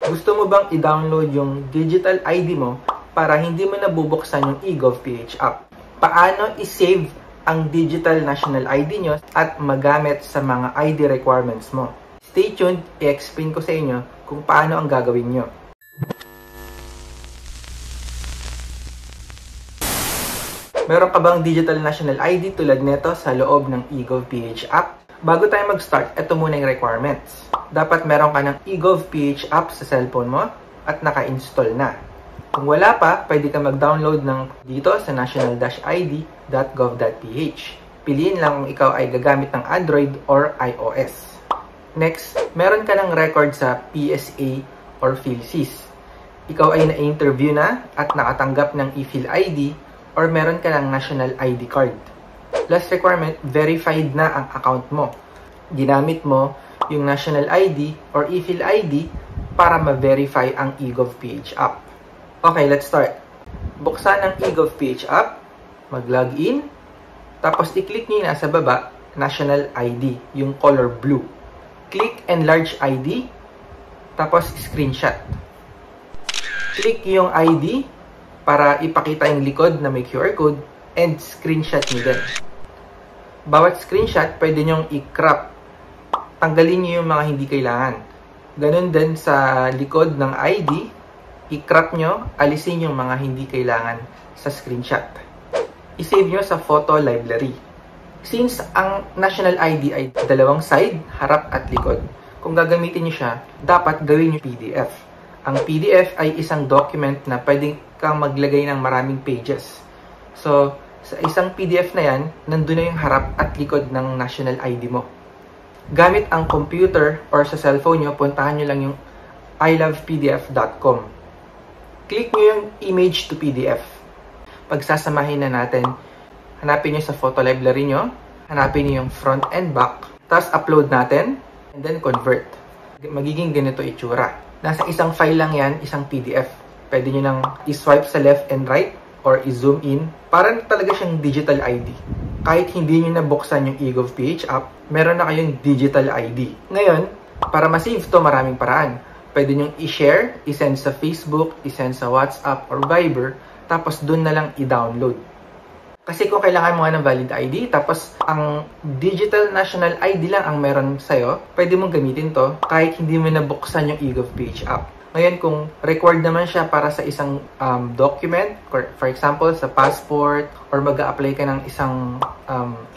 Gusto mo bang i-download yung digital ID mo para hindi mo nabubuksan yung eGovPH app? Paano i-save ang digital national ID nyo at magamit sa mga ID requirements mo? Stay tuned, i-explain ko sa inyo kung paano ang gagawin nyo. Meron ka bang digital national ID tulad nito sa loob ng eGovPH app? Bago tayo mag-start, ito muna yung requirements. Dapat meron ka ng eGovPH app sa cellphone mo at naka-install na. Kung wala pa, pwede ka mag-download ng dito sa national-id.gov.ph. Piliin lang kung ikaw ay gagamit ng Android or iOS. Next, meron ka ng record sa PSA or PhilSys. Ikaw ay na-interview na at nakatanggap ng ePhilID or meron ka ng national ID card. Last requirement, verified na ang account mo. Ginamit mo yung national ID or ePhilID para ma-verify ang eGovPH app. Okay, let's start. Buksan ang eGovPH app, mag-login, tapos i-click nyo na sa baba, national ID, yung color blue. Click enlarge ID, tapos screenshot. Click yung ID para ipakita yung likod na may QR code and screenshot nyo din. Bawat screenshot, pwede nyong i-crop. Tanggalin nyo yung mga hindi kailangan. Ganun din sa likod ng ID, i-crop nyo, alisin yung mga hindi kailangan sa screenshot. I-save nyo sa photo library. Since ang national ID ay dalawang side, harap at likod, kung gagamitin nyo siya, dapat gawin nyo PDF. Ang PDF ay isang document na pwedeng kang maglagay ng maraming pages. So, sa isang PDF na yan, nandun na yung harap at likod ng national ID mo. Gamit ang computer or sa cellphone nyo, puntahan nyo lang yung ilovepdf.com. Click nyo yung image to PDF. Pagsasamahin na natin, hanapin nyo sa photo library nyo, hanapin nyo yung front and back, tapos upload natin, and then convert. Magiging ganito itsura. Nasa isang file lang yan, isang PDF. Pwede nyo nang i-swipe sa left and right, or i-zoom in, para talaga siyang digital ID. Kahit hindi nyo nabuksan yung eGovPH app, meron na kayong digital ID. Ngayon, para ma-save to, maraming paraan. Pwede nyo i-share, i-send sa Facebook, i-send sa WhatsApp or Viber, tapos dun na lang i-download. Kasi kung kailangan mo nga ng valid ID, tapos ang digital national ID lang ang meron sa'yo, pwede mong gamitin to kahit hindi mo nabuksan yung eGovPH app. Ngayon, kung required naman siya para sa isang document, for example, sa passport, or mag-a-apply ka ng isang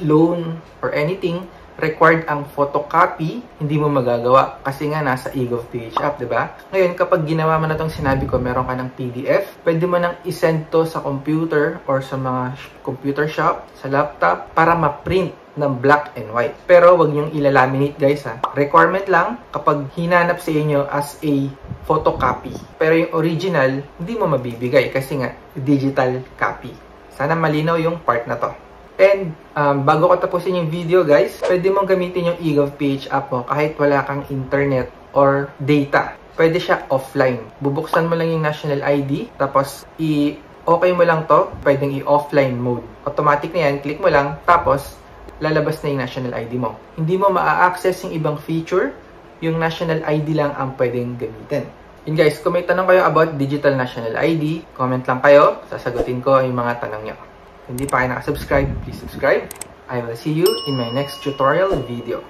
loan or anything, required ang photocopy, hindi mo magagawa kasi nga nasa eGovPH app, di ba? Ngayon, kapag ginawa mo na itong sinabi ko, meron ka ng PDF, pwede mo nang isend to sa computer or sa mga computer shop, sa laptop, para ma-print ng black and white. Pero wag niyong ilalaminate guys ha. Requirement lang kapag hinanap sa inyo as a photocopy. Pero yung original, hindi mo mabibigay kasi nga digital copy. Sana malinaw yung part na to. And bago ko tapusin yung video guys, pwede mong gamitin yung eGovPH app mo kahit wala kang internet or data. Pwede siya offline. Bubuksan mo lang yung national ID, tapos okay mo lang to, pwedeng i-offline mode. Automatic na yan, click mo lang, tapos lalabas na yung national ID mo. Hindi mo maa-access yung ibang feature, yung national ID lang ang pwedeng gamitin. Yun guys, kung may tanong kayo about digital national ID, comment lang kayo, sasagutin ko yung mga tanong nyo. Kung hindi pa kayo nakasubscribe, please subscribe. I will see you in my next tutorial video.